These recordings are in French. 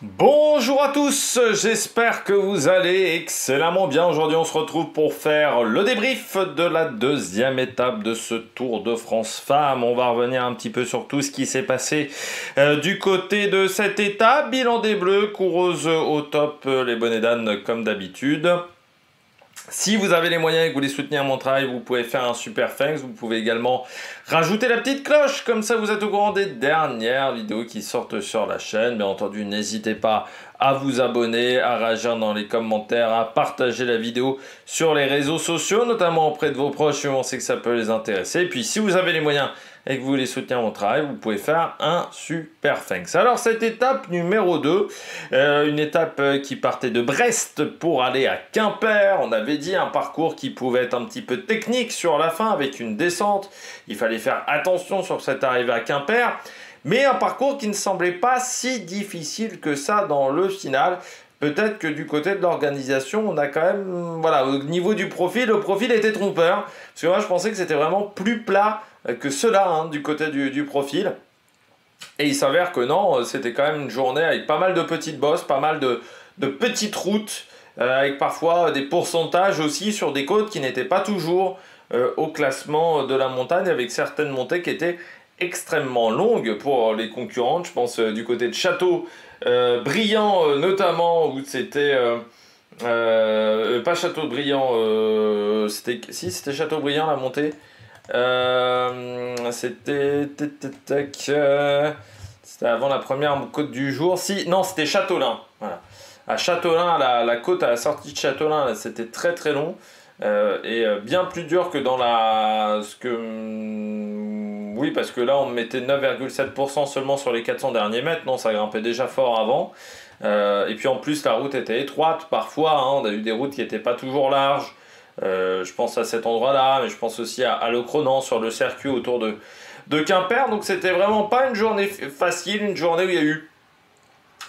Bonjour à tous, j'espère que vous allez excellemment bien. Aujourd'hui on se retrouve pour faire le débrief de la deuxième étape de ce Tour de France Femmes. On va revenir un petit peu sur tout ce qui s'est passé du côté de cette étape. Bilan des Bleus, coureuse au top, les bonnets d'âne comme d'habitude. Si vous avez les moyens et que vous voulez soutenir mon travail, vous pouvez faire un super thanks. Vous pouvez également rajouter la petite cloche, comme ça vous êtes au courant des dernières vidéos qui sortent sur la chaîne. Bien entendu, n'hésitez pas à vous abonner, à réagir dans les commentaires, à partager la vidéo sur les réseaux sociaux, notamment auprès de vos proches si on sait que ça peut les intéresser. Et puis si vous avez les moyens et que vous voulez soutenir mon travail, vous pouvez faire un super thanks. Alors cette étape numéro 2, une étape qui partait de Brest pour aller à Quimper. On avait dit un parcours qui pouvait être un petit peu technique sur la fin avec une descente. Il fallait faire attention sur cette arrivée à Quimper. Mais un parcours qui ne semblait pas si difficile que ça dans le final. Peut-être que du côté de l'organisation, on a quand même, voilà, au niveau du profil, le profil était trompeur. Parce que moi, je pensais que c'était vraiment plus plat que cela, hein, du côté du profil. Et il s'avère que non, c'était quand même une journée avec pas mal de petites bosses, pas mal de petites routes, avec parfois des pourcentages aussi sur des côtes qui n'étaient pas toujours au classement de la montagne, avec certaines montées qui étaient extrêmement longues pour les concurrentes. Je pense du côté de Châteaubriand notamment, où c'était... pas Châteaubriand, c'était Châteaubriand la montée. C'était avant la première côte du jour. Si, non, c'était Châteaulin. Voilà. À Châteaulin, la côte à la sortie de Châteaulin, c'était très très long. Et bien plus dur que dans la... Oui, parce que là, on mettait 9,7% seulement sur les 400 derniers mètres. Non, ça grimpait déjà fort avant. Et puis en plus, la route était étroite parfois. Hein, on a eu des routes qui n'étaient pas toujours larges. Je pense à cet endroit-là, mais je pense aussi à Le Cronan sur le circuit autour de Quimper. Donc c'était vraiment pas une journée facile, une journée où il y a eu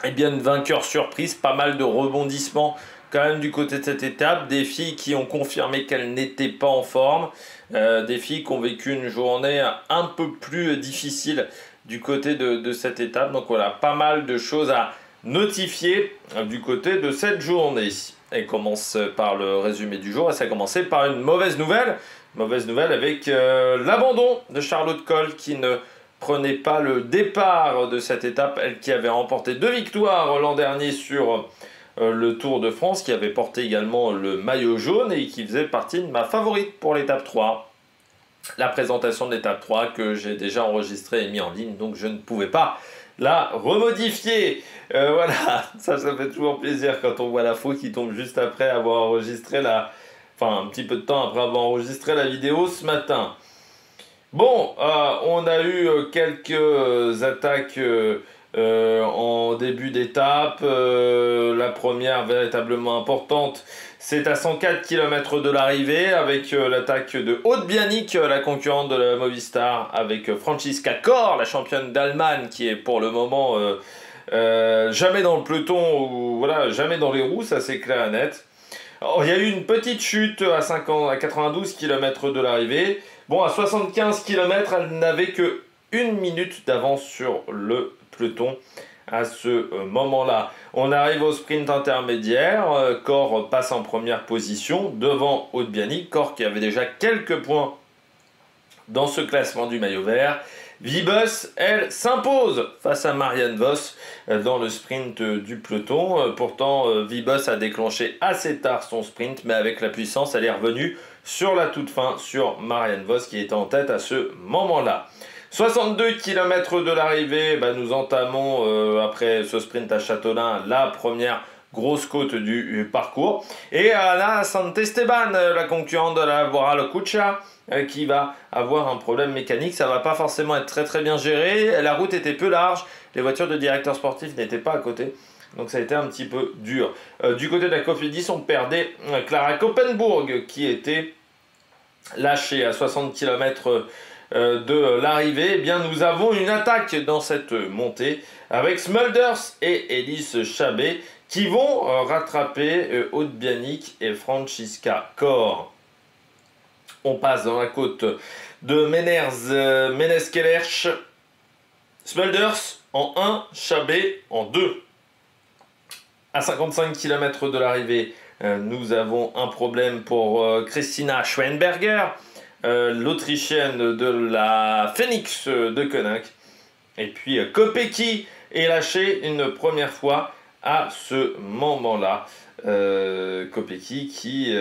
une vainqueur surprise, pas mal de rebondissements quand même du côté de cette étape, des filles qui ont confirmé qu'elles n'étaient pas en forme, des filles qui ont vécu une journée un peu plus difficile du côté de cette étape. Donc voilà, pas mal de choses à notifier du côté de cette journée. Elle commence par le résumé du jour et ça a commencé par une mauvaise nouvelle. Mauvaise nouvelle avec l'abandon de Charlotte Kohl qui ne prenait pas le départ de cette étape. Elle qui avait remporté 2 victoires l'an dernier sur le Tour de France, qui avait porté également le maillot jaune et qui faisait partie de ma favorite pour l'étape 3. La présentation de l'étape 3 que j'ai déjà enregistrée et mis en ligne, donc je ne pouvais pas la remodifier. Voilà, ça fait toujours plaisir quand on voit la faute qui tombe juste après avoir enregistré Enfin, un petit peu de temps après avoir enregistré la vidéo ce matin. Bon, on a eu quelques attaques en début d'étape. La première véritablement importante, c'est à 104 km de l'arrivée avec l'attaque de Aude Bianic, la concurrente de la Movistar, avec Franziska Kor, la championne d'Allemagne, qui est pour le moment jamais dans le peloton, ou voilà, jamais dans les roues, ça c'est clair et net. Alors, il y a eu une petite chute à 92 km de l'arrivée. Bon, à 75 km, elle n'avait que 1 minute d'avance sur le peloton à ce moment-là. On arrive au sprint intermédiaire. Kor passe en première position devant Aude Bianic. Kor qui avait déjà quelques points dans ce classement du maillot vert. Vibus, elle, s'impose face à Marianne Vos dans le sprint du peloton. Pourtant, Vibus a déclenché assez tard son sprint, mais avec la puissance, elle est revenue sur la toute fin sur Marianne Vos qui était en tête à ce moment-là. 62 km de l'arrivée, nous entamons, après ce sprint à Châteaulin, la première grosse côte du parcours. Et Ana Santesteban, la concurrente de la Voral Kucha, qui va avoir un problème mécanique. Ça va pas forcément être très bien géré. La route était peu large. Les voitures de directeur sportif n'étaient pas à côté. Donc ça a été un petit peu dur. Du côté de la Cofidis, on perdait Clara Koppenburg qui était lâchée à 60 km de l'arrivée. Eh bien, nous avons une attaque dans cette montée avec Smulders et Elise Chabet qui vont rattraper Aude Bianic et Franziska Kor. On passe dans la côte de Meneskelerch. Smulders en 1, Chabet en 2. À 55 km de l'arrivée, nous avons un problème pour Christina Schweinberger, l'Autrichienne de la Phoenix de Koenig. Et puis Kopecky est lâché une première fois à ce moment-là. Kopecky qui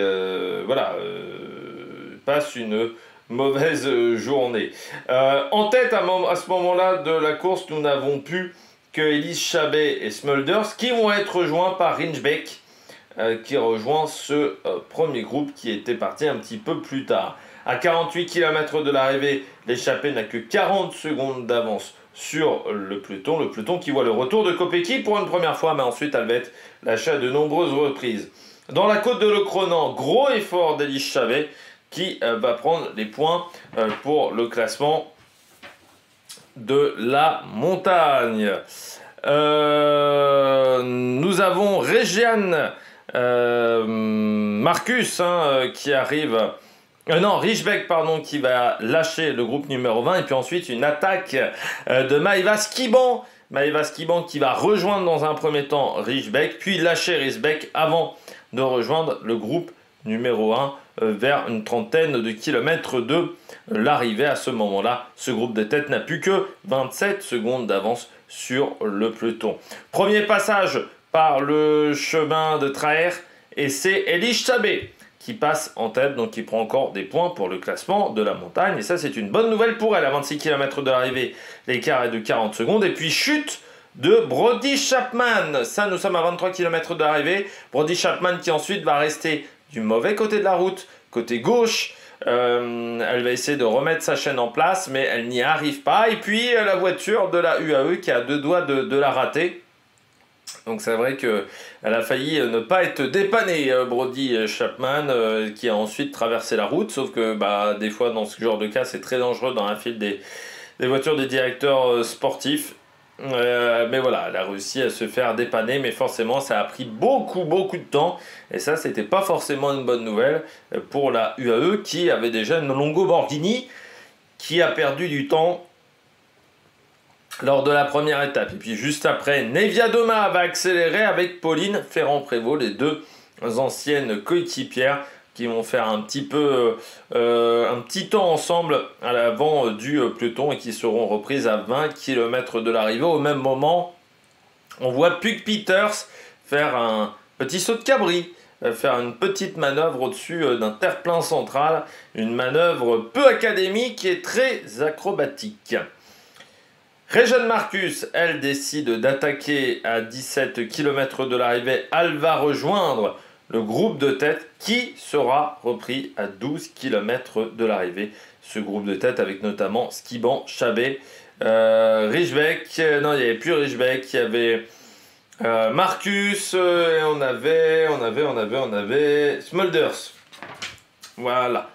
passe une mauvaise journée. En tête à ce moment-là de la course, nous n'avons plus que Elise Chabet et Smulders qui vont être rejoints par Ringebeck qui rejoint ce premier groupe qui était parti un petit peu plus tard. À 48 km de l'arrivée, l'échappée n'a que 40 secondes d'avance sur le peloton qui voit le retour de Kopecky pour une première fois, mais ensuite elle va être lâchée à de nombreuses reprises. Dans la côte de Le Cronan, gros effort d'Elise Chabet qui va prendre les points pour le classement de la montagne. Nous avons Régiane Marcus qui arrive... Rijbeck, qui va lâcher le groupe numéro 20. Et puis ensuite, une attaque de Maëva Skiban. Maëva Skiban qui va rejoindre dans un premier temps Rijbeck, puis lâcher Rijbeck avant de rejoindre le groupe numéro 1 vers une trentaine de kilomètres de l'arrivée. À ce moment-là, ce groupe de tête n'a plus que 27 secondes d'avance sur le peloton. Premier passage par le chemin de Traer et c'est Elise Chabet qui passe en tête, donc qui prend encore des points pour le classement de la montagne. Et ça, c'est une bonne nouvelle pour elle. À 26 km de l'arrivée, l'écart est de 40 secondes. Et puis, chute de Brody Chapman. Ça, nous sommes à 23 km de l'arrivée. Brody Chapman qui ensuite va rester du mauvais côté de la route, côté gauche. Elle va essayer de remettre sa chaîne en place, mais elle n'y arrive pas. Et puis, la voiture de la UAE qui a deux doigts de la rater. Donc c'est vrai qu'elle a failli ne pas être dépannée, Brody Chapman, qui a ensuite traversé la route, sauf que des fois dans ce genre de cas c'est très dangereux dans la file des voitures des directeurs sportifs. Mais voilà, elle a réussi à se faire dépanner, mais forcément ça a pris beaucoup de temps, et ça c'était pas forcément une bonne nouvelle pour la UAE qui avait déjà une Longo Borghini qui a perdu du temps lors de la première étape. Et puis juste après, Nevia Doma va accélérer avec Pauline Ferrand-Prévot, les deux anciennes coéquipières qui vont faire un petit temps ensemble à l'avant du peloton et qui seront reprises à 20 km de l'arrivée. Au même moment, on voit Puk Peters faire un petit saut de cabri, faire une petite manœuvre au-dessus d'un terre-plein central, une manœuvre peu académique et très acrobatique. Réjeanne Marcus, elle décide d'attaquer à 17 km de l'arrivée. Elle va rejoindre le groupe de tête qui sera repris à 12 km de l'arrivée. Ce groupe de tête avec notamment Skiban, Chabet, Rijbeck. Non, il n'y avait plus Rijbeck, il y avait Marcus, et on avait Smulders. Voilà.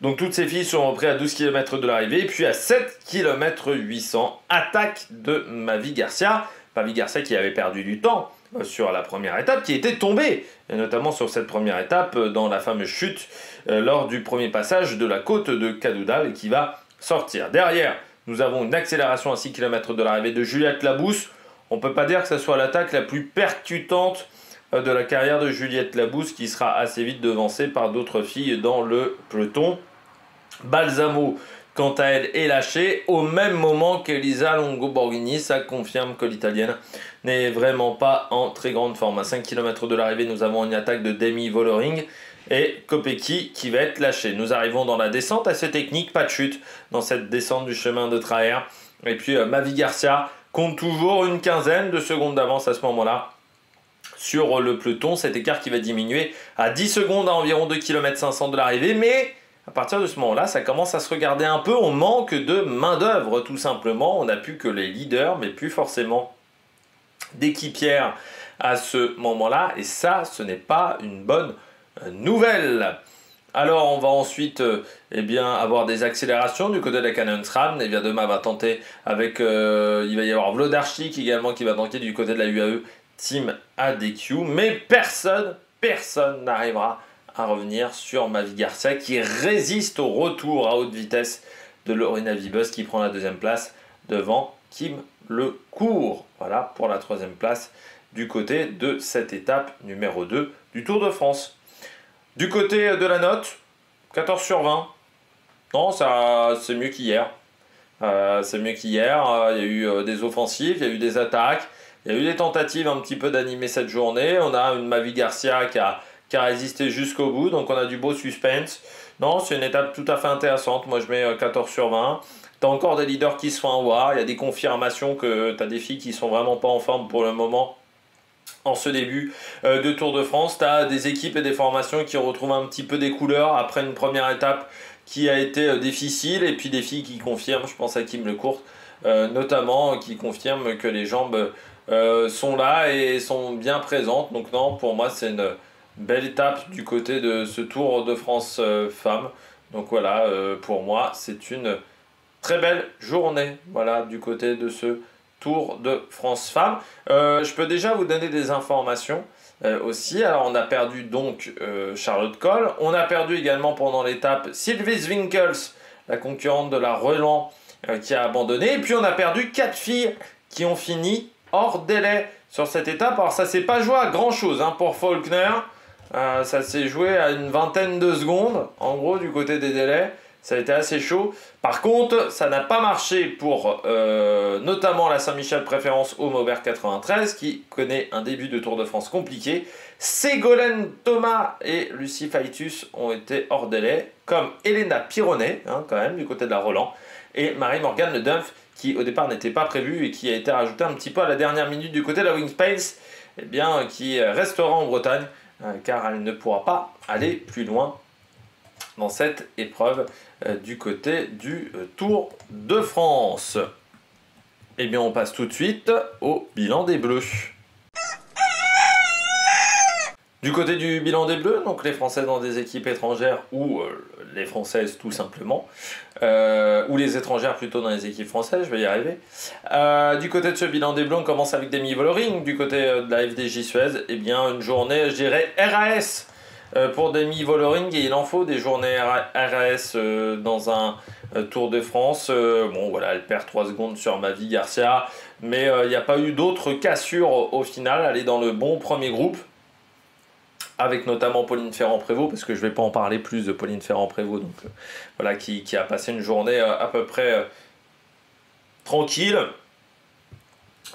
Donc toutes ces filles sont reprises à 12 km de l'arrivée. Et puis à 7 km 800, attaque de Mavi Garcia. Mavi Garcia qui avait perdu du temps sur la première étape, qui était tombée, et notamment sur cette première étape dans la fameuse chute lors du premier passage de la côte de Cadoudal et qui va sortir. Derrière, nous avons une accélération à 6 km de l'arrivée de Juliette Labousse. On ne peut pas dire que ce soit l'attaque la plus percutante de la carrière de Juliette Labousse qui sera assez vite devancée par d'autres filles dans le peloton. Balsamo, quant à elle, est lâchée au même moment qu'Elisa Longo Borghini. Ça confirme que l'italienne n'est vraiment pas en très grande forme. À 5 km de l'arrivée, nous avons une attaque de Demi Vollering et Kopecky qui va être lâché. Nous arrivons dans la descente assez technique, pas de chute dans cette descente du chemin de Traer. Et puis Mavi Garcia compte toujours une quinzaine de secondes d'avance à ce moment-là sur le peloton. Cet écart qui va diminuer à 10 secondes à environ 2 km 500 de l'arrivée, mais à partir de ce moment-là, ça commence à se regarder un peu. On manque de main-d'œuvre, tout simplement. On n'a plus que les leaders, mais plus forcément d'équipières à ce moment-là. Et ça, ce n'est pas une bonne nouvelle. Alors, on va ensuite avoir des accélérations du côté de la Canyon SRAM. Nevia Doma va tenter avec... il va y avoir Vlodarchik également qui va tenter du côté de la UAE Team ADQ. Mais personne n'arrivera à revenir sur Mavi Garcia qui résiste au retour à haute vitesse de Lorena Wiebes qui prend la deuxième place devant Kim Lecourt. Voilà pour la troisième place du côté de cette étape numéro 2 du Tour de France. Du côté de la note, 14 sur 20. Non, ça c'est mieux qu'hier. C'est mieux qu'hier. Il y a eu des offensives, il y a eu des attaques, il y a eu des tentatives un petit peu d'animer cette journée. On a une Mavi Garcia qui a résisté jusqu'au bout, donc on a du beau suspense. Non, c'est une étape tout à fait intéressante. Moi, je mets 14 sur 20. Tu as encore des leaders qui se font avoir. Il y a des confirmations que tu as des filles qui sont vraiment pas en forme pour le moment en ce début de Tour de France. Tu as des équipes et des formations qui retrouvent un petit peu des couleurs après une première étape qui a été difficile. Et puis des filles qui confirment, je pense à Kim Lecourt notamment, qui confirment que les jambes sont là et sont bien présentes. Donc non, pour moi, c'est une belle étape du côté de ce Tour de France femmes. Donc voilà, pour moi, c'est une très belle journée, voilà, du côté de ce Tour de France femmes. Je peux déjà vous donner des informations aussi. Alors, on a perdu donc Charlotte Kohl. On a perdu également pendant l'étape Sylvie Winkels, la concurrente de la Roland, qui a abandonné. Et puis, on a perdu 4 filles qui ont fini hors délai sur cette étape. Alors, ça ne s'est pas joué à grand-chose hein, pour Faulkner. Ça s'est joué à une vingtaine de secondes, en gros, du côté des délais. Ça a été assez chaud. Par contre, ça n'a pas marché pour notamment la Saint-Michel Préférence Home Aubert 93 qui connaît un début de Tour de France compliqué. Ségolène Thomas et Lucie Faitus ont été hors délai, comme Elena Pironet, hein, quand même, du côté de la Roland, et Marie-Morgane Le Dunf, qui au départ n'était pas prévue et qui a été rajoutée un petit peu à la dernière minute du côté de la Wingspace, eh bien, qui restera en Bretagne, car elle ne pourra pas aller plus loin dans cette épreuve du côté du Tour de France. Et bien on passe tout de suite au bilan des Bleus. Du côté du bilan des Bleus, donc les Françaises dans des équipes étrangères ou les Françaises tout simplement, ou les étrangères plutôt dans les équipes françaises, je vais y arriver. Du côté de ce bilan des Bleus, on commence avec Demi Vollering. Du côté de la FDJ Suez, eh bien une journée, je dirais, RAS pour Demi Vollering, et il en faut des journées RAS dans un Tour de France. Bon voilà, elle perd 3 secondes sur Mavi Garcia, mais il n'y a pas eu d'autres cassures au final. Elle est dans le bon premier groupe, avec notamment Pauline Ferrand-Prévot, parce que je ne vais pas en parler plus de Pauline Ferrand-Prévot, donc voilà, qui a passé une journée à peu près tranquille.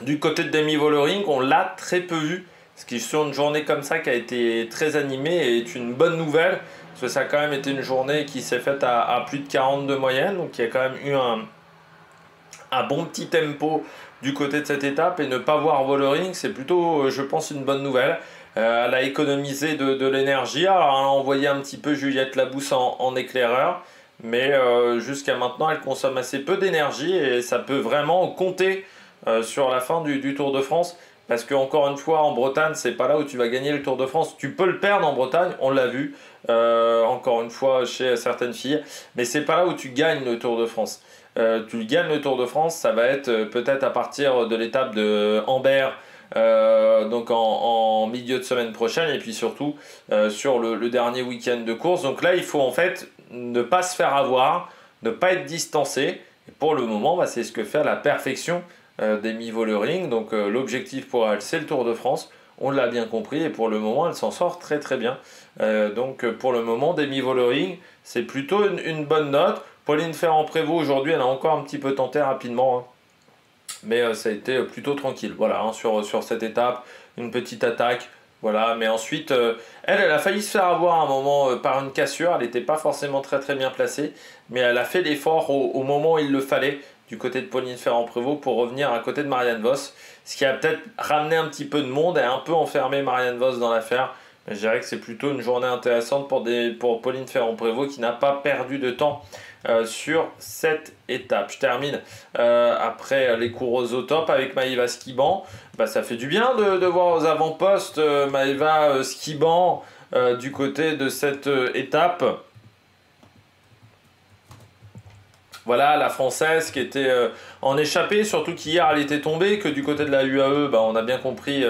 Du côté de Demi Vollering, on l'a très peu vu, ce qui sur une journée comme ça qui a été très animée est une bonne nouvelle, parce que ça a quand même été une journée qui s'est faite à plus de 40 de moyenne, donc il y a quand même eu un bon petit tempo du côté de cette étape, et ne pas voir Vollering, c'est plutôt, je pense, une bonne nouvelle. Elle a économisé de l'énergie, alors elle a envoyé un petit peu Juliette Labousse en éclaireur, mais jusqu'à maintenant elle consomme assez peu d'énergie, et ça peut vraiment compter sur la fin du Tour de France, parce que encore une fois en Bretagne, c'est pas là où tu vas gagner le Tour de France. Tu peux le perdre en Bretagne, on l'a vu encore une fois chez certaines filles, mais c'est pas là où tu gagnes le Tour de France. Tu gagnes le Tour de France, ça va être peut-être à partir de l'étape de Ambert, donc en milieu de semaine prochaine, et puis surtout sur le dernier week-end de course. Donc là il faut en fait ne pas se faire avoir, ne pas être distancé, et pour le moment bah, c'est ce que fait à la perfection Demi Vollering. Donc l'objectif pour elle c'est le Tour de France, on l'a bien compris, et pour le moment elle s'en sort très très bien. Donc pour le moment Demi Vollering c'est plutôt une bonne note. Pauline Ferrand-Prévot aujourd'hui elle a encore un petit peu tenté rapidement, hein, mais ça a été plutôt tranquille, voilà, hein, sur cette étape, une petite attaque, voilà, mais ensuite elle a failli se faire avoir à un moment par une cassure. Elle n'était pas forcément très très bien placée, mais elle a fait l'effort au moment où il le fallait du côté de Pauline Ferrand-Prévot pour revenir à côté de Marianne Vos, ce qui a peut-être ramené un petit peu de monde et un peu enfermé Marianne Vos dans l'affaire. Mais je dirais que c'est plutôt une journée intéressante pour Pauline Ferrand-Prévot, qui n'a pas perdu de temps sur cette étape. Je termine après les coureuses au top avec Maëva Skiban. Bah, ça fait du bien de voir aux avant-postes Maëva Skiban du côté de cette étape. Voilà, la Française qui était en échappée, surtout qu'hier elle était tombée, que du côté de la UAE, bah, on a bien compris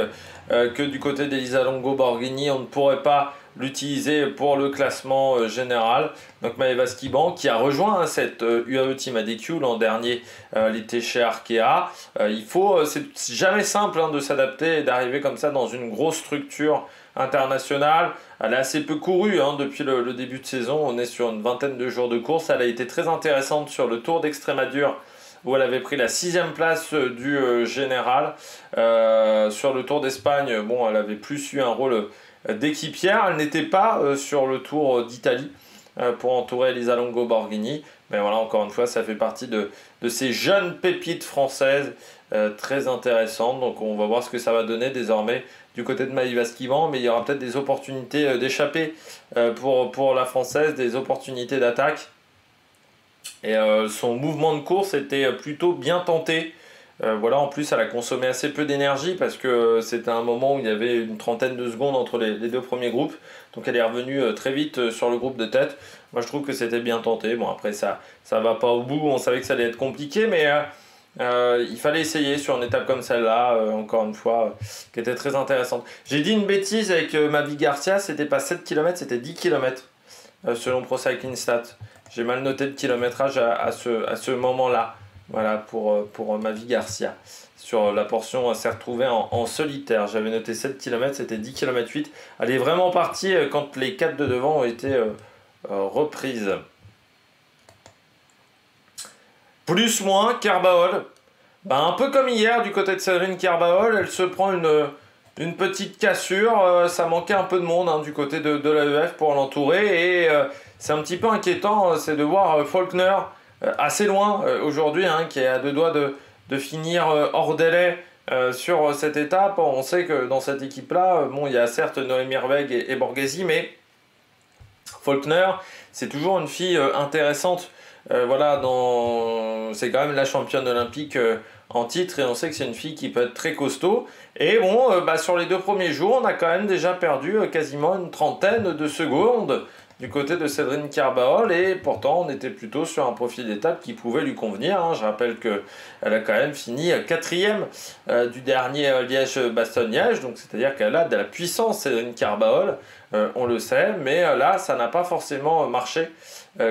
que du côté d'Elisa Longo Borghini, on ne pourrait pas l'utiliser pour le classement général. Donc Maeva Skiban qui a rejoint cette UAE Team ADQ l'an dernier, elle était chez Arkea. C'est jamais simple de s'adapter et d'arriver comme ça dans une grosse structure internationale. Elle a assez peu couru depuis le début de saison, on est sur une vingtaine de jours de course. Elle a été très intéressante sur le Tour d'Extrémadure où elle avait pris la 6e place du général. Sur le Tour d'Espagne, bon, elle avait plus eu un rôle d'équipière. Elle n'était pas sur le Tour d'Italie pour entourer Elisa Longo Borghini. Mais voilà, encore une fois, ça fait partie de ces jeunes pépites françaises très intéressantes. Donc on va voir ce que ça va donner désormais du côté de Maïva Skivan. Mais il y aura peut-être des opportunités d'échapper pour la française, des opportunités d'attaque. Et son mouvement de course était plutôt bien tenté. Voilà, en plus elle a consommé assez peu d'énergie parce que c'était un moment où il y avait une trentaine de secondes entre les deux premiers groupes. Donc elle est revenue très vite sur le groupe de tête. Moi je trouve que c'était bien tenté. Bon après ça va pas au bout, on savait que ça allait être compliqué, mais il fallait essayer sur une étape comme celle-là, encore une fois, qui était très intéressante. J'ai dit une bêtise avec Mavi Garcia, c'était pas 7 km, c'était 10 km selon Pro Cycling Stats. J'ai mal noté le kilométrage à ce moment-là. Voilà pour Mavi Garcia. Sur la portion, elle s'est retrouvée en solitaire. J'avais noté 7 km, c'était 10 km 8. Elle est vraiment partie quand les 4 de devant ont été reprises. Plus moins, Carbaol. Un peu comme hier du côté de Séverine Carbaol, elle se prend une petite cassure. Ça manquait un peu de monde du côté de l'AEF pour l'entourer. Et c'est un petit peu inquiétant, c'est de voir Faulkner assez loin aujourd'hui, qui est à 2 doigts de finir hors délai sur cette étape. On sait que dans cette équipe-là, il y a certes Noémie Herweg et Borghesi, mais Faulkner, c'est toujours une fille intéressante. Voilà, c'est quand même la championne olympique en titre et on sait que c'est une fille qui peut être très costaud. Et bon, sur les 2 premiers jours, on a quand même déjà perdu quasiment une trentaine de secondes du côté de Séverine Carbaol et pourtant on était plutôt sur un profil d'étape qui pouvait lui convenir. Je rappelle qu'elle a quand même fini 4e du dernier Liège-Bastogne-Liège, donc c'est-à-dire qu'elle a de la puissance Séverine Carbaol, on le sait, mais là ça n'a pas forcément marché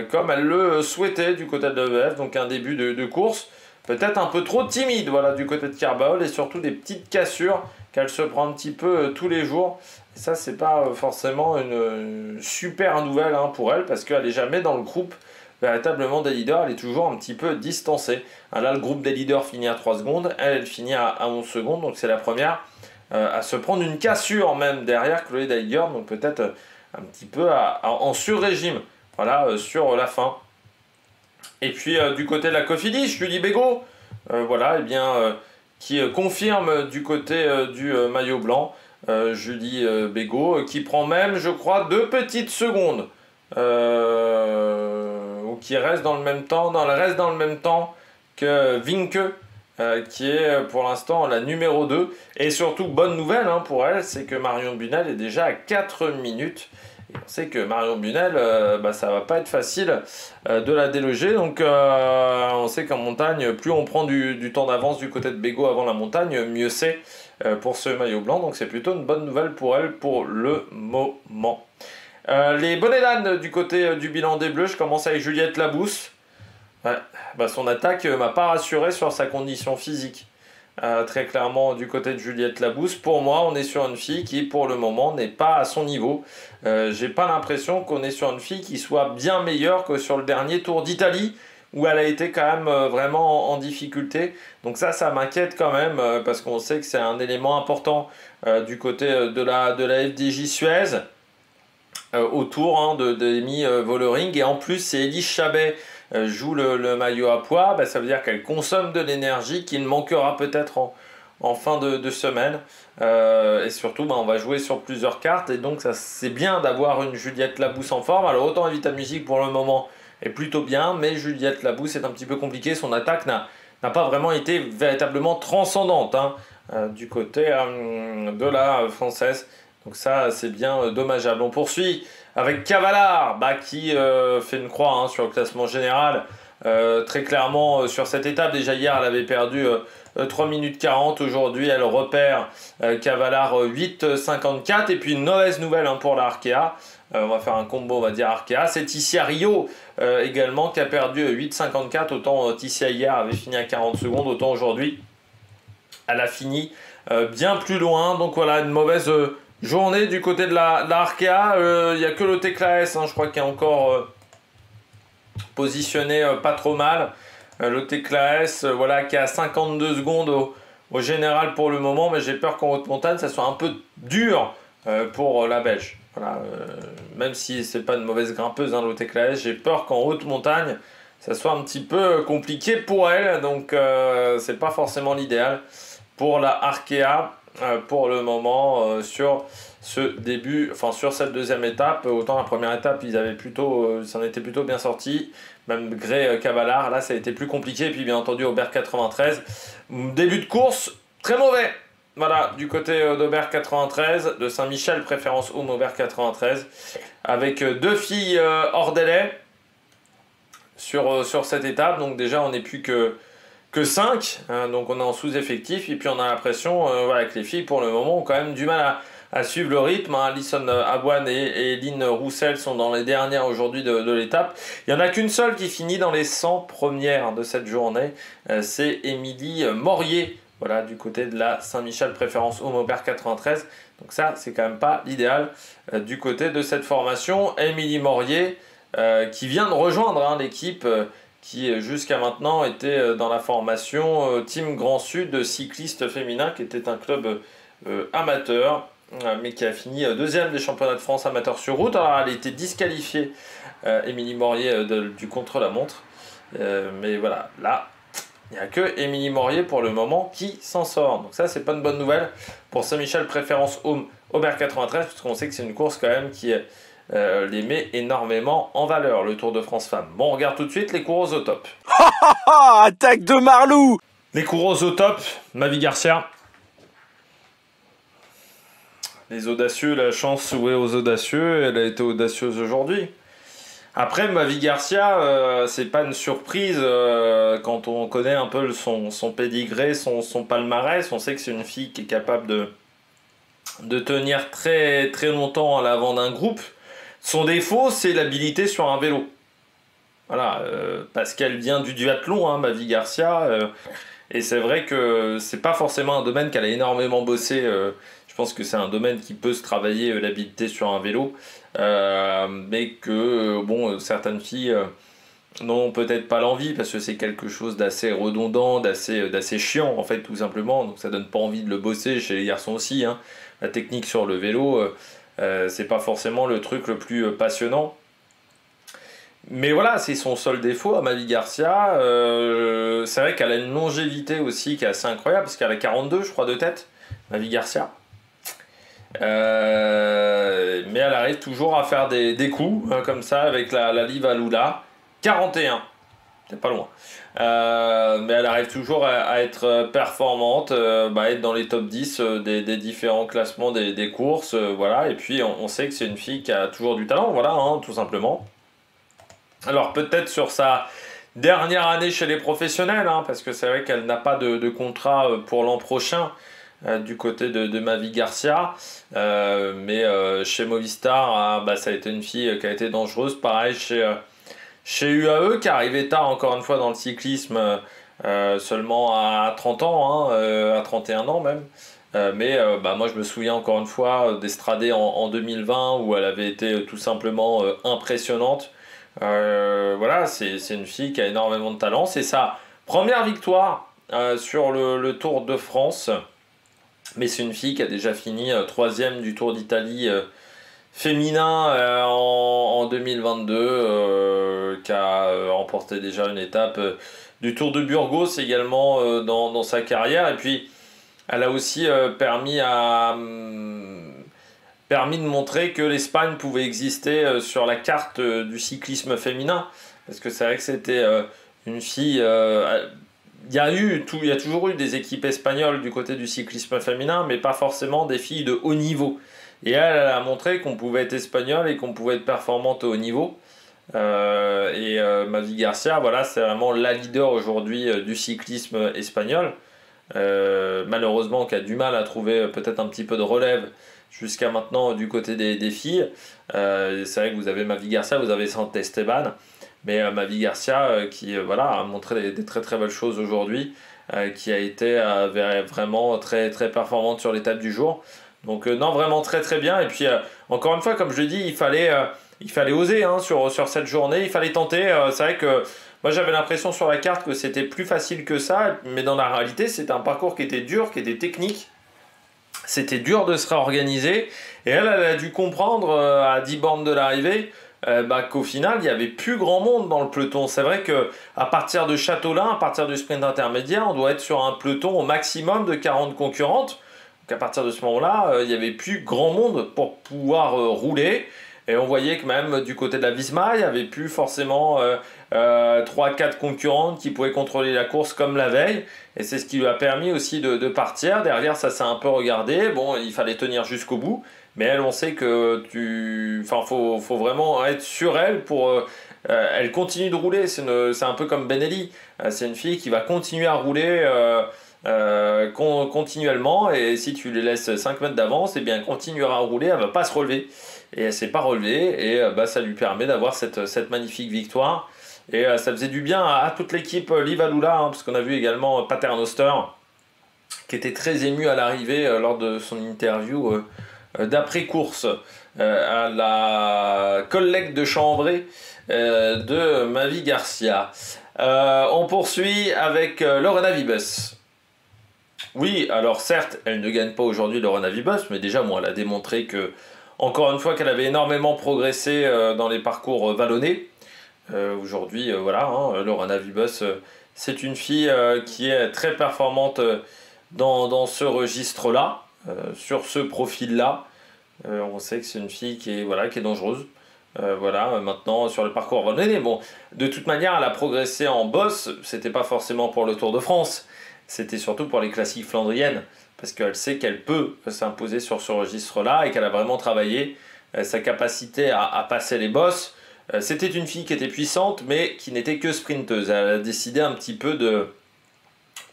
comme elle le souhaitait du côté de l'EF, donc un début de course peut-être un peu trop timide du côté de Carbaol et surtout des petites cassures qu'elle se prend un petit peu tous les jours. Et ça, c'est pas forcément une super nouvelle pour elle parce qu'elle n'est jamais dans le groupe véritablement des leaders, elle est toujours un petit peu distancée. Là, le groupe des leaders finit à 3 secondes, elle finit à 11 secondes, donc c'est la première à se prendre une cassure même derrière Chloé Daiger, donc peut-être un petit peu en sur-régime sur la fin. Et puis du côté de la Cofidis, Julie Bégaud, qui confirme du côté du maillot blanc, Julie Bégaud, qui prend même, je crois, 2 petites secondes, ou qui reste dans le même temps, que Vinke, qui est pour l'instant la numéro 2. Et surtout, bonne nouvelle pour elle, c'est que Marion Bunel est déjà à 4 minutes. Et on sait que Marion Bunel, ça va pas être facile de la déloger. Donc on sait qu'en montagne, plus on prend du temps d'avance du côté de Bégaud avant la montagne, mieux c'est pour ce maillot blanc. Donc c'est plutôt une bonne nouvelle pour elle pour le moment. Les bonnets d'âne du côté du bilan des Bleus, je commence avec Juliette Labousse. Son attaque m'a pas rassuré sur sa condition physique. Très clairement du côté de Juliette Labousse, pour moi on est sur une fille qui pour le moment n'est pas à son niveau. J'ai pas l'impression qu'on est sur une fille qui soit bien meilleure que sur le dernier Tour d'Italie où elle a été quand même vraiment en difficulté. Donc ça m'inquiète quand même parce qu'on sait que c'est un élément important du côté de la FDJ Suez autour d'Amy Vollering. Et en plus c'est Elise Chabet joue le maillot à poids, ça veut dire qu'elle consomme de l'énergie qui ne manquera peut-être en fin de semaine. Et surtout, on va jouer sur plusieurs cartes. Et donc, c'est bien d'avoir une Juliette Labousse en forme. Alors, autant Evita Music pour le moment est plutôt bien, mais Juliette Labousse est un petit peu compliquée. Son attaque n'a pas vraiment été véritablement transcendante du côté de la française. Donc ça, c'est bien dommageable. On poursuit avec Cavallard qui fait une croix sur le classement général. Très clairement, sur cette étape, déjà hier, elle avait perdu 3 minutes 40 aujourd'hui, elle repère Cavallard 8,54. Et puis une mauvaise nouvelle hein, pour la Arkea. On va faire un combo, on va dire Arkea. C'est Tissia Rio également qui a perdu 8,54. Autant Tissia hier avait fini à 40 secondes, autant aujourd'hui elle a fini bien plus loin. Donc voilà, une mauvaise journée du côté de la Arkea. Il n'y a que le Tecla S, hein, je crois qu'il est encore positionné pas trop mal. Le Tecla S, voilà, qui est à 52 secondes au général pour le moment, mais j'ai peur qu'en haute montagne, ça soit un peu dur pour la Belge. Voilà, même si c'est pas une mauvaise grimpeuse, hein, le Tecla S, j'ai peur qu'en haute montagne, ça soit un petit peu compliqué pour elle. Donc, c'est pas forcément l'idéal pour la Arkea pour le moment sur ce début, enfin sur cette deuxième étape. Autant la première étape, ils avaient plutôt, s'en étaient plutôt bien sortis. Même Gré Cavallard, là ça a été plus compliqué. Et puis bien entendu Aubert 93. Début de course, très mauvais. Voilà, du côté d'Aubert 93, de Saint-Michel, préférence Home Aubert 93. Avec deux filles hors délai sur cette étape. Donc déjà on n'est plus que 5, hein, donc on est en sous-effectif. Et puis on a l'impression voilà, que les filles pour le moment ont quand même du mal à suivre le rythme. Hein. Alison Abouane et Lynn Roussel sont dans les dernières aujourd'hui de l'étape. Il n'y en a qu'une seule qui finit dans les 100 premières de cette journée. C'est Émilie Morier, voilà, du côté de la Saint-Michel préférence Home Aubert 93. Donc ça, c'est quand même pas l'idéal du côté de cette formation. Émilie Morier qui vient de rejoindre hein, l'équipe qui jusqu'à maintenant était dans la formation Team Grand Sud cycliste féminin, qui était un club amateur, mais qui a fini deuxième des championnats de France amateurs sur route. Alors elle a été disqualifiée, Émilie Morier, du contre-la-montre. Mais voilà, là, il n'y a que Émilie Morier pour le moment qui s'en sort. Donc ça, c'est pas une bonne nouvelle pour Saint-Michel préférence Home Aubert 93, puisqu'on sait que c'est une course quand même qui les met énormément en valeur, le Tour de France Femmes. Bon, on regarde tout de suite les coureuses au top. Attaque de Marlou. Les coureuses au top, Mavi Garcia. Les audacieux, la chance jouée aux audacieux, elle a été audacieuse aujourd'hui. Après, Mavi Garcia, c'est pas une surprise quand on connaît un peu son pédigré, son palmarès. On sait que c'est une fille qui est capable de tenir très, très longtemps à l'avant d'un groupe. Son défaut, c'est l'habilité sur un vélo. Voilà, parce qu'elle vient du duathlon, hein, Mavi Garcia. Et c'est vrai que c'est pas forcément un domaine qu'elle a énormément bossé. Je pense que c'est un domaine qui peut se travailler, l'habilité sur un vélo. Mais que, bon, certaines filles n'ont peut-être pas l'envie, parce que c'est quelque chose d'assez redondant, d'assez chiant, en fait, tout simplement. Donc ça donne pas envie de le bosser chez les garçons aussi. Hein. La technique sur le vélo, c'est pas forcément le truc le plus passionnant. Mais voilà, c'est son seul défaut à Mavi Garcia. C'est vrai qu'elle a une longévité aussi qui est assez incroyable, parce qu'elle a 42, je crois, de tête, Mavi Garcia. Mais elle arrive toujours à faire des coups, comme ça, avec la Liva Lula. 41, c'est pas loin. Mais elle arrive toujours à être performante, être dans les top 10 des différents classements des courses. Voilà. Et puis on sait que c'est une fille qui a toujours du talent, voilà, hein, tout simplement. Alors peut-être sur sa dernière année chez les professionnels, hein, parce que c'est vrai qu'elle n'a pas de contrat pour l'an prochain du côté de Mavi Garcia. Mais chez Movistar, ça a été une fille qui a été dangereuse. Pareil chez UAE, qui arrivait tard encore une fois dans le cyclisme, seulement à 30 ans, hein, à 31 ans même. Moi je me souviens encore une fois d'Estradé en 2020, où elle avait été tout simplement impressionnante. Voilà, c'est une fille qui a énormément de talent. C'est sa première victoire sur le Tour de France. Mais c'est une fille qui a déjà fini 3e du Tour d'Italie féminin en 2022, qui a remporté déjà une étape du Tour de Burgos également dans sa carrière. Et puis, elle a aussi permis de montrer que l'Espagne pouvait exister sur la carte du cyclisme féminin. Parce que c'est vrai que c'était une fille... Il y a toujours eu des équipes espagnoles du côté du cyclisme féminin, mais pas forcément des filles de haut niveau. Et elle a montré qu'on pouvait être espagnole et qu'on pouvait être performante au haut niveau. Mavi Garcia, voilà, c'est vraiment la leader aujourd'hui du cyclisme espagnol. malheureusement qui a du mal à trouver peut-être un petit peu de relève jusqu'à maintenant du côté des filles. C'est vrai que vous avez Mavi Garcia, vous avez Sant Esteban, mais Mavi Garcia qui voilà, a montré des très très belles choses aujourd'hui, qui a été vraiment très très performante sur l'étape du jour. Donc non, vraiment très très bien. Et puis encore une fois, comme je l'ai dit, il fallait oser hein, sur cette journée, il fallait tenter. C'est vrai que moi j'avais l'impression sur la carte que c'était plus facile que ça, mais dans la réalité c'était un parcours qui était dur, qui était technique. C'était dur de se réorganiser. Et elle a dû comprendre à 10 bornes de l'arrivée qu'au final il n'y avait plus grand monde dans le peloton. C'est vrai qu'à partir de Châteaulin, à partir du sprint intermédiaire, on doit être sur un peloton au maximum de 40 concurrentes. Donc à partir de ce moment-là, il n'y avait plus grand monde pour pouvoir rouler. Et on voyait que même du côté de la Visma, il n'y avait plus forcément 3-4 concurrentes qui pouvaient contrôler la course comme la veille. Et c'est ce qui lui a permis aussi de partir. Derrière, ça s'est un peu regardé. Bon, il fallait tenir jusqu'au bout. Mais elle, on sait que faut vraiment être sur elle pour... elle continue de rouler. C'est un peu comme Benelli. C'est une fille qui va continuer à rouler... continuellement, et si tu les laisses 5 mètres d'avance, eh bien elle continuera à rouler, elle va pas se relever, et elle s'est pas relevée, et ça lui permet d'avoir cette magnifique victoire, et ça faisait du bien à toute l'équipe Livaloula, hein, parce qu'on a vu également Paternoster qui était très ému à l'arrivée lors de son interview d'après-course à la collègue de Chambray de Mavi Garcia. On poursuit avec Lorena Wiebes. Oui, alors certes, elle ne gagne pas aujourd'hui Lorena Wiebes, mais déjà, elle a démontré que, encore une fois, qu'elle avait énormément progressé dans les parcours vallonnés. Aujourd'hui, voilà, hein, Lorena Wiebes, c'est une fille qui est très performante dans ce registre-là, sur ce profil-là. On sait que c'est une fille qui est dangereuse. Maintenant sur le parcours vallonné, bon, de toute manière, elle a progressé en boss. C'était pas forcément pour le Tour de France. C'était surtout pour les classiques flandriennes, parce qu'elle sait qu'elle peut s'imposer sur ce registre-là et qu'elle a vraiment travaillé sa capacité à passer les bosses. C'était une fille qui était puissante, mais qui n'était que sprinteuse. Elle a décidé un petit peu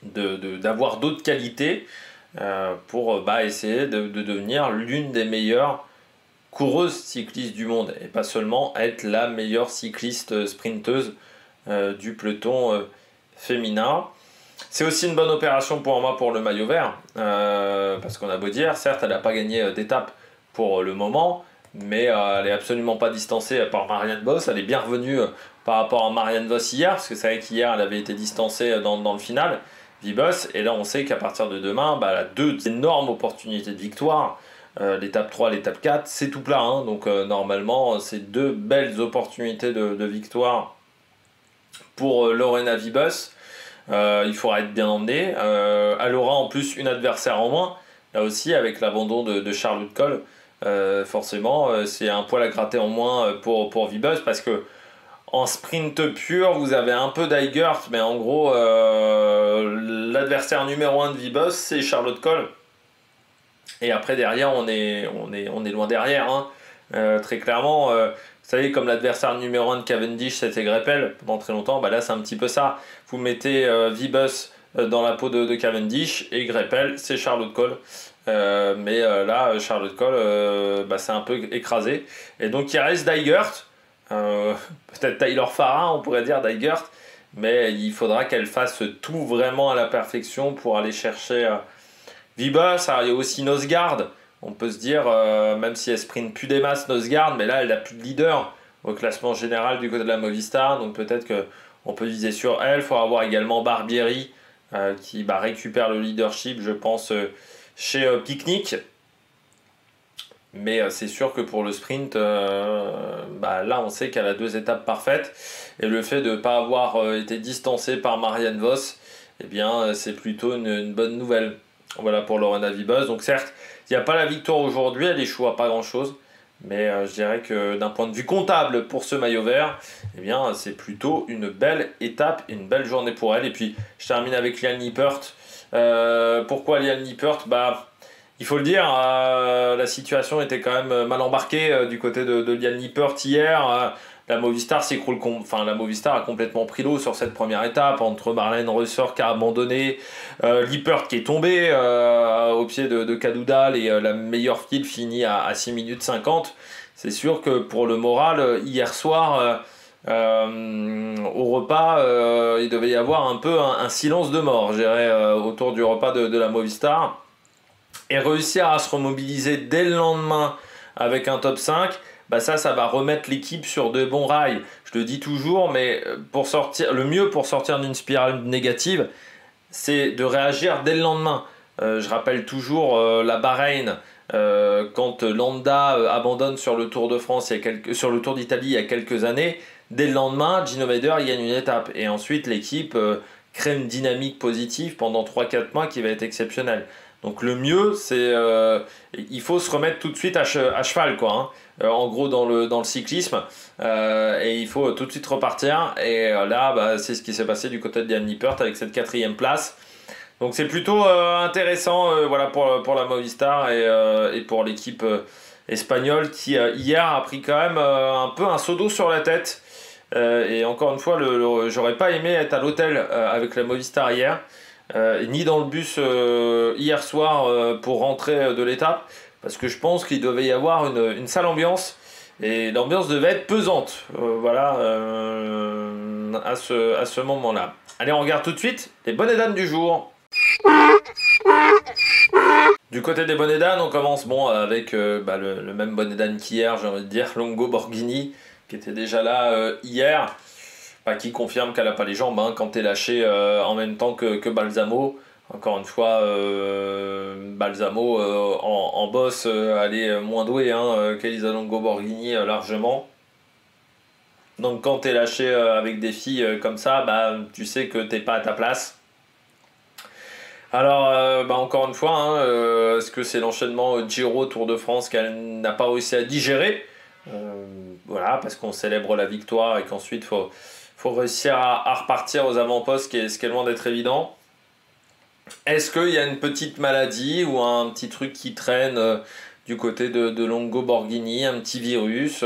d'avoir d'autres qualités pour essayer de devenir l'une des meilleures coureuses cyclistes du monde, et pas seulement être la meilleure cycliste sprinteuse du peloton féminin. C'est aussi une bonne opération pour moi pour le maillot vert, parce qu'on a beau dire, certes elle n'a pas gagné d'étape pour le moment, mais elle n'est absolument pas distancée par Marianne Vos. Elle est bien revenue par rapport à Marianne Vos hier, parce que c'est vrai qu'hier elle avait été distancée dans le final, Wiebes, et là on sait qu'à partir de demain, elle a deux énormes opportunités de victoire. L'étape 3, l'étape 4, c'est tout plat, hein, donc normalement c'est deux belles opportunités de victoire pour Lorena Wiebes. Il faudra être bien emmené. Elle aura en plus une adversaire en moins, là aussi avec l'abandon de Charlotte Cole. Forcément, c'est un poil à gratter en moins pour Wiebes, parce que en sprint pur, vous avez un peu d'Eigert, mais en gros, l'adversaire numéro 1 de Wiebes, c'est Charlotte Cole. Et après, derrière, on est loin derrière, hein. Très clairement. Vous savez, comme l'adversaire numéro 1 de Cavendish, c'était Greppel pendant très longtemps, là c'est un petit peu ça. Vous mettez Wiebes dans la peau de Cavendish, et Greppel, c'est Charlotte Cole. Mais là, Charlotte Cole, c'est un peu écrasé. Et donc il reste D'Eigert, peut-être Tyler Farah, on pourrait dire D'Eigert, mais il faudra qu'elle fasse tout vraiment à la perfection pour aller chercher Wiebes. Il y a aussi Nosgard. On peut se dire, même si elle sprint plus des masses, Nosgard, mais là elle n'a plus de leader au classement général du côté de la Movistar, donc peut-être qu'on peut viser sur elle. Il faut avoir également Barbieri qui récupère le leadership, je pense, chez Picnic. Mais c'est sûr que pour le sprint, là on sait qu'elle a 2 étapes parfaites, et le fait de ne pas avoir été distancée par Marianne Vos, eh bien c'est plutôt une bonne nouvelle. Voilà pour Lorena Wiebes. Donc certes, il n'y a pas la victoire aujourd'hui, elle échoue à pas grand chose, mais je dirais que d'un point de vue comptable pour ce maillot vert, eh bien c'est plutôt une belle étape et une belle journée pour elle. Et puis je termine avec Liane Lippert. Pourquoi Liane Lippert? Il faut le dire, la situation était quand même mal embarquée du côté de Liane Lippert hier. la Movistar s'écroule, enfin la Movistar a complètement pris l'eau sur cette première étape entre Marlène Reusser qui a abandonné, Lippert qui est tombé au pied de Cadoudal et la meilleure file finit à 6 minutes 50. C'est sûr que pour le moral, hier soir, au repas, il devait y avoir un peu un silence de mort, je dirais, autour du repas de la Movistar. Et réussir à se remobiliser dès le lendemain avec un top 5, bah ça va remettre l'équipe sur de bons rails. Je le dis toujours, mais le mieux pour sortir d'une spirale négative, c'est de réagir dès le lendemain. Je rappelle toujours la Bahreïn, quand Landa abandonne sur le Tour de France, sur le Tour d'Italie il y a quelques années, dès le lendemain, Gino Mäder gagne une étape. Et ensuite, l'équipe crée une dynamique positive pendant 3-4 mois qui va être exceptionnelle. Donc le mieux, c'est il faut se remettre tout de suite à cheval, quoi, hein. En gros dans le cyclisme, et il faut tout de suite repartir. Et là, bah, c'est ce qui s'est passé du côté de Jan Lippert avec cette 4e place. Donc c'est plutôt intéressant, voilà, pour la Movistar et pour l'équipe espagnole qui hier a pris quand même un peu un seau d'eau sur la tête. Et encore une fois, j'aurais pas aimé être à l'hôtel avec la Movistar hier. Ni dans le bus hier soir pour rentrer de l'étape, parce que je pense qu'il devait y avoir une sale ambiance et l'ambiance devait être pesante, voilà, à ce moment-là. Allez, on regarde tout de suite les bonnes et dames du jour. Du côté des bonnes et dames, on commence avec le même bonnet d'âne qu'hier, j'ai envie de dire, Longo Borghini, qui était déjà là hier. Qui confirme qu'elle n'a pas les jambes, hein, quand tu es lâché en même temps que Balsamo. Encore une fois, Balsamo en boss, elle est moins douée qu'Elisa Longo Borghini largement. Donc quand tu es lâché avec des filles comme ça, tu sais que tu n'es pas à ta place. Alors, encore une fois, est-ce que c'est l'enchaînement Giro Tour de France qu'elle n'a pas réussi à digérer, voilà, parce qu'on célèbre la victoire et qu'ensuite faut réussir à repartir aux avant-postes, ce qui est loin d'être évident. Est-ce qu'il y a une petite maladie ou un petit truc qui traîne du côté de Longo Borghini, un petit virus,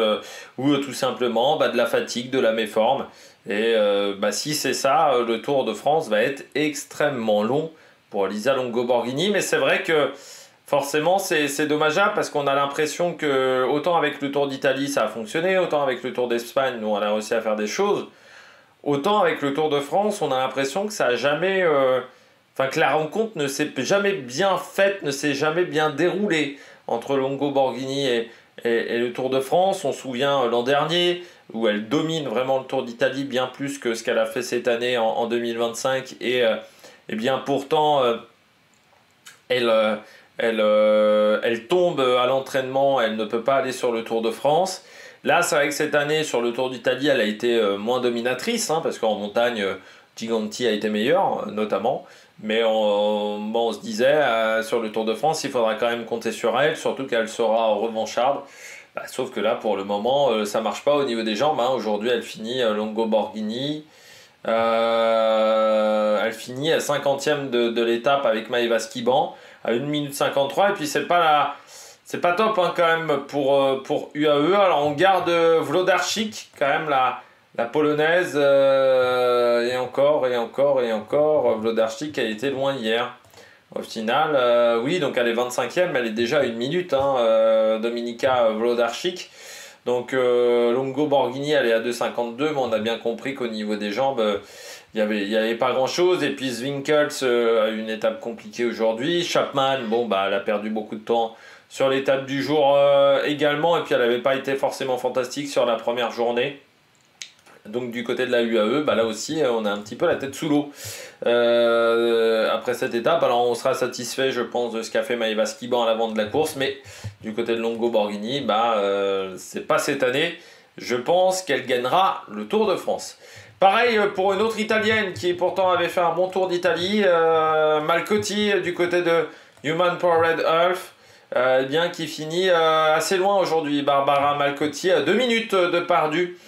ou tout simplement de la fatigue, de la méforme? Et si c'est ça, le Tour de France va être extrêmement long pour Elisa Longo Borghini. Mais c'est vrai que forcément c'est dommageable, parce qu'on a l'impression que autant avec le Tour d'Italie ça a fonctionné, autant avec le Tour d'Espagne nous on a réussi à faire des choses, autant avec le Tour de France, on a l'impression que ça a jamais, que la rencontre ne s'est jamais bien faite, ne s'est jamais bien déroulée entre Longo Borghini et le Tour de France. On se souvient l'an dernier où elle domine vraiment le Tour d'Italie bien plus que ce qu'elle a fait cette année en 2025 et bien pourtant elle tombe à l'entraînement, elle ne peut pas aller sur le Tour de France. Là, c'est vrai que cette année, sur le Tour d'Italie, elle a été moins dominatrice, parce qu'en montagne, Giganti a été meilleur, notamment. Mais on se disait, sur le Tour de France, il faudra quand même compter sur elle, surtout qu'elle sera revancharde. Sauf que là, pour le moment, ça ne marche pas au niveau des jambes. Aujourd'hui, elle finit Longo Borghini. Elle finit à 50e de l'étape avec Maëva Skiban, à 1 minute 53. Et puis, c'est pas top quand même pour UAE. Alors on garde Wlodarczyk, quand même la polonaise, et encore Wlodarczyk, elle était loin hier au final. Oui, donc elle est 25e, elle est déjà à 1 minute, Dominika Wlodarczyk. Donc Longo Borghini, elle est à 2,52, mais on a bien compris qu'au niveau des jambes il y avait pas grand chose. Et puis Zwinkels a eu une étape compliquée aujourd'hui. Chapman, elle a perdu beaucoup de temps sur l'étape du jour également, et puis elle n'avait pas été forcément fantastique sur la première journée. Donc du côté de la UAE, là aussi on a un petit peu la tête sous l'eau après cette étape. Alors on sera satisfait, je pense, de ce qu'a fait Maëva Skiban à l'avant de la course, mais du côté de Longo Borghini, c'est pas cette année. Je pense qu'elle gagnera le Tour de France. Pareil pour une autre italienne qui pourtant avait fait un bon Tour d'Italie, Malcotti du côté de Human Powered Health. Qui finit assez loin aujourd'hui. Barbara Malcotti à 2 minutes de perdu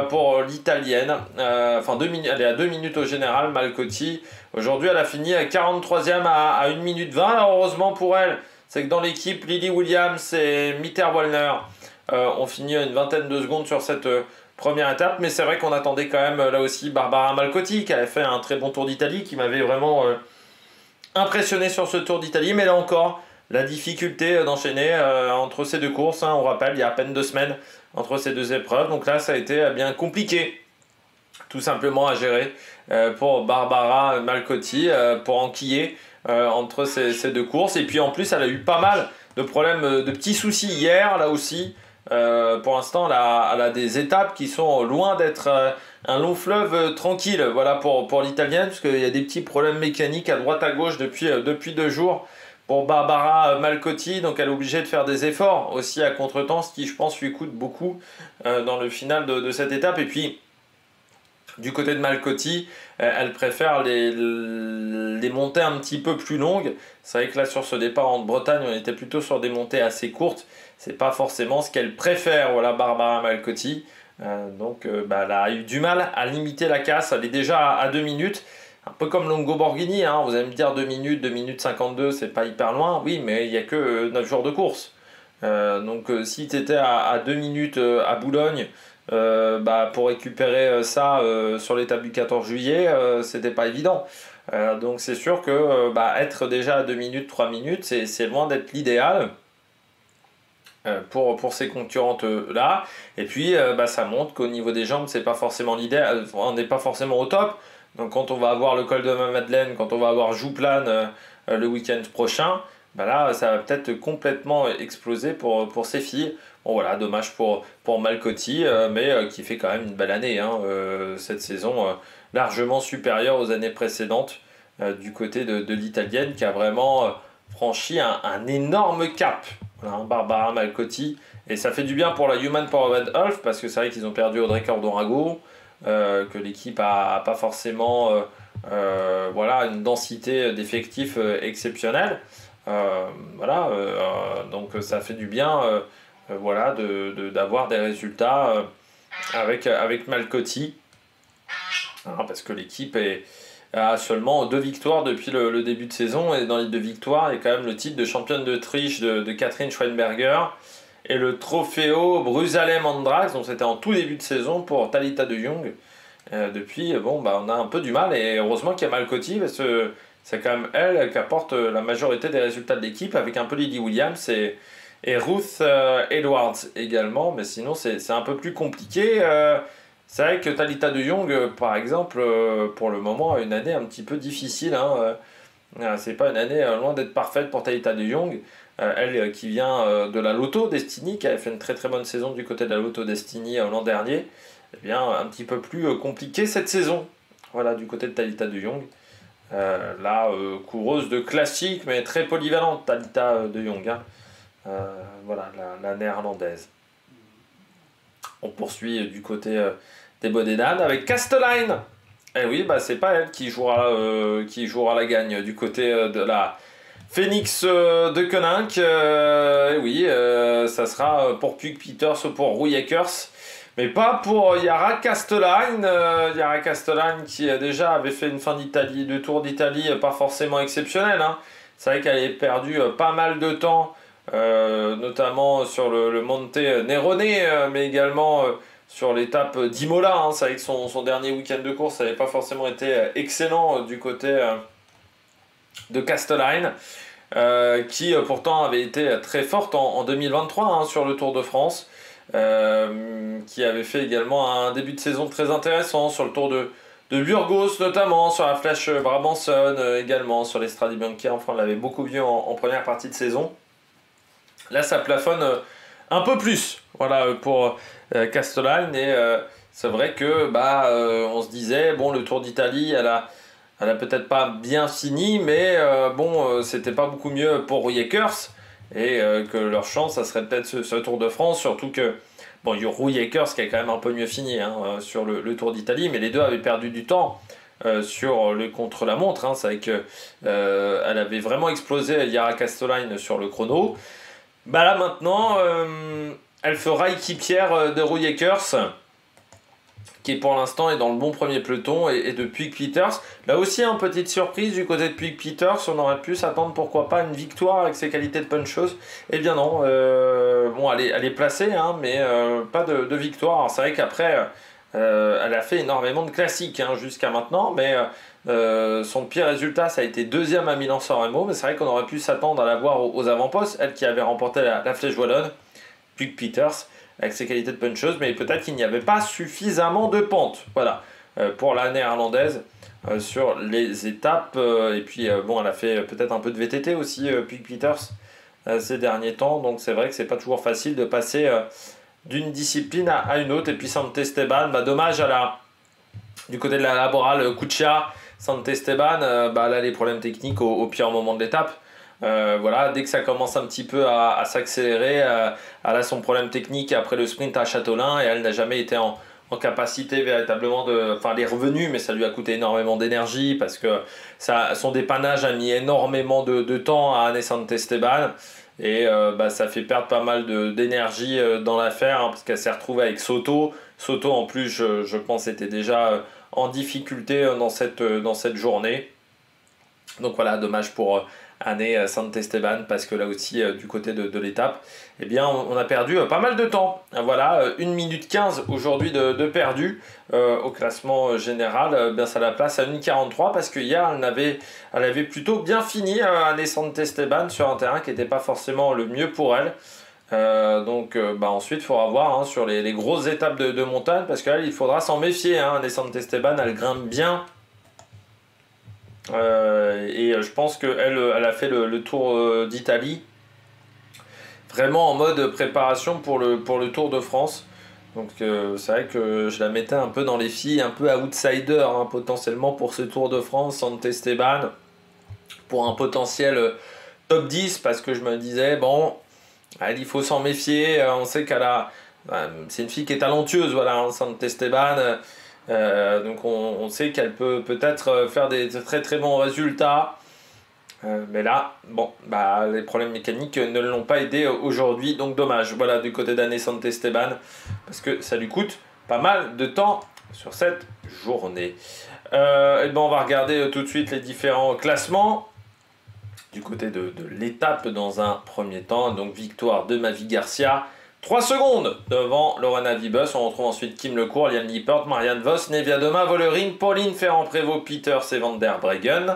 pour l'italienne. Elle est à 2 minutes au général, Malcotti. Aujourd'hui, elle a fini à 43e à 1 minute 20. Alors, heureusement pour elle, c'est que dans l'équipe, Lily Williams et Mitter Wallner ont fini à une vingtaine de secondes sur cette première étape, mais c'est vrai qu'on attendait quand même là aussi Barbara Malcotti qui avait fait un très bon Tour d'Italie, qui m'avait vraiment impressionné sur ce Tour d'Italie, mais là encore, la difficulté d'enchaîner entre ces deux courses, hein, on rappelle, il y a à peine 2 semaines entre ces deux épreuves, donc là ça a été bien compliqué, tout simplement à gérer pour Barbara Malcotti, pour enquiller entre ces deux courses, et puis en plus elle a eu pas mal de problèmes, de petits soucis hier, là aussi. Pour l'instant, elle a des étapes qui sont loin d'être un long fleuve tranquille, voilà, pour l'italienne, parce qu'il y a des petits problèmes mécaniques à droite à gauche depuis 2 jours pour Barbara Malcotti, donc elle est obligée de faire des efforts aussi à contretemps, ce qui je pense lui coûte beaucoup dans le final de cette étape. Et puis du côté de Malcotti, elle préfère les montées un petit peu plus longues. C'est vrai que là sur ce départ en Bretagne, on était plutôt sur des montées assez courtes. C'est pas forcément ce qu'elle préfère, voilà, Barbara Malcotti. Donc elle a eu du mal à limiter la casse. Elle est déjà à 2 minutes. Un peu comme Longo Borghini, hein. Vous allez me dire 2 minutes 52, c'est pas hyper loin. Oui, mais il n'y a que 9 jours de course. Donc si tu étais à 2 minutes à Boulogne, pour récupérer ça sur l'étape du 14 juillet, c'était pas évident. Donc c'est sûr que être déjà à 2 minutes, 3 minutes, c'est loin d'être l'idéal pour ces concurrentes là. Et puis ça montre qu'au niveau des jambes, c'est pas forcément l'idéal, on n'est pas forcément au top. Donc quand on va avoir le col de Madeleine, quand on va avoir Jouplane le week-end prochain, là ça va peut-être complètement exploser pour ces filles. Bon voilà, dommage pour Malcotti, mais qui fait quand même une belle année, hein, cette saison largement supérieure aux années précédentes du côté de l'italienne, qui a vraiment franchi un énorme cap. Voilà, hein, Barbara Malcotti, et ça fait du bien pour la Human Powered Half, parce que c'est vrai qu'ils ont perdu Audrey Cordorago, que l'équipe a pas forcément une densité d'effectifs exceptionnelle. Donc ça fait du bien d'avoir des résultats avec Malcotti, hein, parce que l'équipe a seulement 2 victoires depuis le début de saison, et dans les 2 victoires, il y a quand même le titre de championne d'Autriche de Catherine Schweinberger et le Trofeo Brusalem Andrax, donc c'était en tout début de saison pour Thalita de Jong. Depuis, on a un peu du mal, et heureusement qu'il y a Malcotti, parce que c'est quand même elle qui apporte la majorité des résultats de l'équipe, avec un peu Lily Williams et Ruth Edwards également, mais sinon c'est un peu plus compliqué. C'est vrai que Thalita de Jong, par exemple, pour le moment, a une année un petit peu difficile, hein. C'est pas une année loin d'être parfaite pour Thalita de Jong. Elle qui vient de la Lotto Destiny, qui avait fait une très très bonne saison du côté de la Lotto Destiny l'an dernier. Eh bien, un petit peu plus compliqué cette saison. Voilà, du côté de Thalita de Jong. Coureuse de classique, mais très polyvalente, Thalita de Jong, hein. La néerlandaise. On poursuit du côté des Bodedan avec Kastelein. Et oui, c'est pas elle qui jouera la gagne du côté de la Phoenix de Koninck. Ça sera pour Puig Peters ou pour Roy Akers, mais pas pour Yara Kastelein. Yara Kastelein qui déjà avait fait une fin de Tour d'Italie pas forcément exceptionnelle, hein. C'est vrai qu'elle a perdu pas mal de temps, notamment sur le Monte Nerone, mais également sur l'étape d'Imola, hein. C'est vrai que son dernier week-end de course n'avait pas forcément été excellent du côté de Kastelein, qui pourtant avait été très forte en 2023, hein, sur le Tour de France, qui avait fait également un début de saison très intéressant sur le Tour de Burgos, notamment sur la Flèche Brabanson, également sur les Strade Bianche. Enfin, on l'avait beaucoup vu en première partie de saison. Là, ça plafonne un peu plus, voilà, pour Kastelein, et c'est vrai que on se disait, bon, le Tour d'Italie, elle a peut-être pas bien fini, mais c'était pas beaucoup mieux pour Roy Akers, et que leur chance, ça serait peut-être ce Tour de France, surtout que il y a Roy Akers qui a quand même un peu mieux fini, hein, sur le Tour d'Italie, mais les deux avaient perdu du temps sur le contre-la-montre, hein. C'est vrai qu'elle avait vraiment explosé, Yara Kastelein, sur le chrono. Là maintenant, elle fera équipière de Roy Akers qui pour l'instant est dans le bon premier peloton, et de Puig Peters. Là aussi, une petite surprise du côté de Puig Peters, on aurait pu s'attendre pourquoi pas une victoire avec ses qualités de puncheuse. Eh bien non, bon, elle est placée, hein, mais pas de victoire. Alors c'est vrai qu'après, elle a fait énormément de classiques hein, jusqu'à maintenant, mais son pire résultat, ça a été deuxième à Milan-San Remo, mais c'est vrai qu'on aurait pu s'attendre à la voir aux avant-postes, elle qui avait remporté la Flèche Wallonne, Puig Peters, avec ses qualités de puncheuse, mais peut-être qu'il n'y avait pas suffisamment de pente, voilà, pour la néerlandaise sur les étapes, et puis bon, elle a fait peut-être un peu de VTT aussi, Puig Peters, ces derniers temps, donc c'est vrai que c'est pas toujours facile de passer d'une discipline à une autre, et puis Santesteban, dommage du côté de la laborale Kucha, Santesteban, elle a les problèmes techniques au pire moment de l'étape. Voilà, dès que ça commence un petit peu à s'accélérer, elle a son problème technique après le sprint à Châteaulin, et elle n'a jamais été en capacité véritablement elle est revenue, mais ça lui a coûté énormément d'énergie parce que son dépannage a mis énormément de temps à Anne Santesteban, et ça fait perdre pas mal d'énergie dans l'affaire, hein, parce qu'elle s'est retrouvée avec Soto en plus, je pense, était déjà en difficulté dans cette journée. Donc voilà, dommage pour Anne Santesteban, parce que là aussi, du côté de l'étape, eh bien, on a perdu pas mal de temps. Voilà, 1 minute 15 aujourd'hui de perdu au classement général. Bien, ça la place à 1,43 parce que hier, elle avait plutôt bien fini, Anne Santesteban, sur un terrain qui n'était pas forcément le mieux pour elle. Ensuite, il faudra voir hein, sur les grosses étapes de montagne, parce qu'elle, il faudra s'en méfier. Hein. Anne Santesteban, elle grimpe bien. Et je pense qu'elle a fait le Tour d'Italie vraiment en mode préparation pour le Tour de France. Donc c'est vrai que je la mettais un peu dans les filles, un peu outsider hein, potentiellement pour ce Tour de France, Santesteban, pour un potentiel top 10, parce que je me disais, bon, il faut s'en méfier, on sait c'est une fille qui est talentueuse, voilà, hein, Santesteban. Donc on sait qu'elle peut peut-être faire des très très bons résultats, mais là, bon, les problèmes mécaniques ne l'ont pas aidé aujourd'hui, donc dommage. Voilà, du côté d'Anne Santesteban, parce que ça lui coûte pas mal de temps sur cette journée. On va regarder tout de suite les différents classements du côté de l'étape dans un premier temps. Donc victoire de Mavi Garcia, 3 secondes devant Lorena Wiebes. On retrouve ensuite Kim Lecourt, Liane Lippert, Marianne Vos, Nevia Doma, Vollering, Pauline Ferrand-Prévot, Peters et Van der Breggen.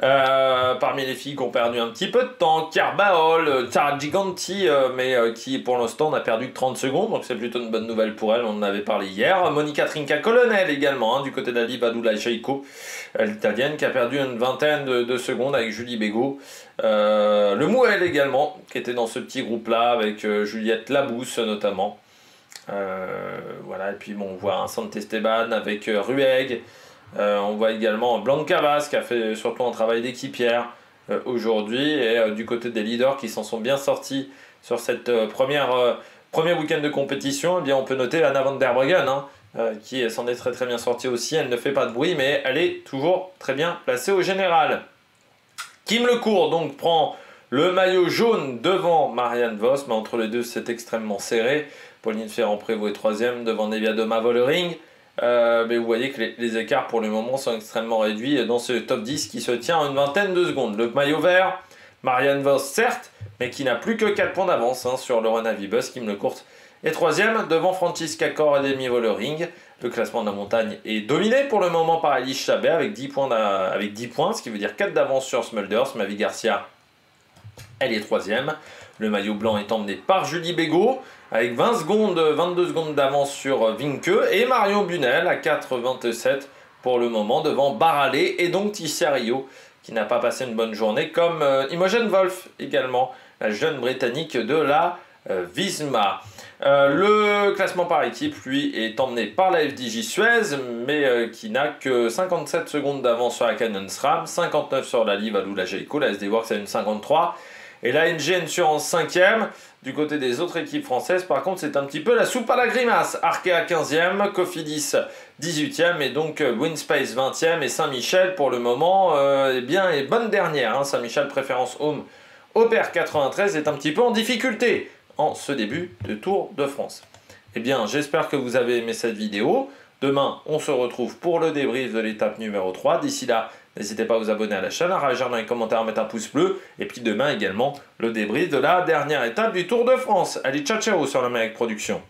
Parmi les filles qui ont perdu un petit peu de temps, Carbaol, Tara Giganti, mais qui pour l'instant n'a perdu que 30 secondes, donc c'est plutôt une bonne nouvelle pour elle, on en avait parlé hier. Monica Trinca-Colonel également, hein, du côté de la Liva Dula-Cheiko, l'italienne, qui a perdu une vingtaine de secondes avec Julie Bégaud. Le Mouel également, qui était dans ce petit groupe-là, avec Juliette Labousse notamment. Voilà, et puis bon, on voit un Santesteban avec Rueg. On voit également Blanca Vaz qui a fait surtout un travail d'équipière aujourd'hui, et du côté des leaders qui s'en sont bien sortis sur cette premier week-end de compétition, eh bien on peut noter Anna Van der Breggen hein, qui s'en est très très bien sortie aussi. Elle ne fait pas de bruit, mais elle est toujours très bien placée au général. Kim Lecourt donc prend le maillot jaune devant Marianne Vos, mais entre les deux c'est extrêmement serré. Pauline Ferrand-Prévot est 3ème devant Nevia Doma Vollering. Mais vous voyez que les écarts pour le moment sont extrêmement réduits dans ce top 10 qui se tient à une vingtaine de secondes. Le maillot vert, Marianne Vos certes, mais qui n'a plus que 4 points d'avance hein, sur Lorena Wiebes. Kim Lecourt est 3ème devant Franziska Kor et Demi Vollering. Le classement de la montagne est dominé pour le moment par Alice Chabet avec 10 points, ce qui veut dire 4 d'avance sur Smulders. Mavi Garcia, elle est 3ème. Le maillot blanc est emmené par Julie Bégaud avec 22 secondes d'avance sur Vinke, et Marion Bunel à 4,27 pour le moment devant Baralé et donc Tissia Rio qui n'a pas passé une bonne journée, comme Imogen Wolf également, la jeune britannique de la Visma. Le classement par équipe, lui, est emmené par la FDJ Suez, mais qui n'a que 57 secondes d'avance sur la Canyon SRAM, 59 sur la Liva Dula-Cheiko, la SD Works a une 53, et la NG Endurance 5ème. Du côté des autres équipes françaises, par contre, c'est un petit peu la soupe à la grimace. Arkea 15ème, Cofidis 18ème, et donc Winspace 20ème, et Saint-Michel, pour le moment, est bonne dernière. Hein. Saint-Michel Préférence Home, Opère 93, est un petit peu en difficulté en ce début de Tour de France. Eh bien, j'espère que vous avez aimé cette vidéo. Demain, on se retrouve pour le débrief de l'étape numéro 3. D'ici là, n'hésitez pas à vous abonner à la chaîne, à réagir dans les commentaires, à mettre un pouce bleu. Et puis demain également, le débrief de la dernière étape du Tour de France. Allez, ciao ciao sur la Méric Production.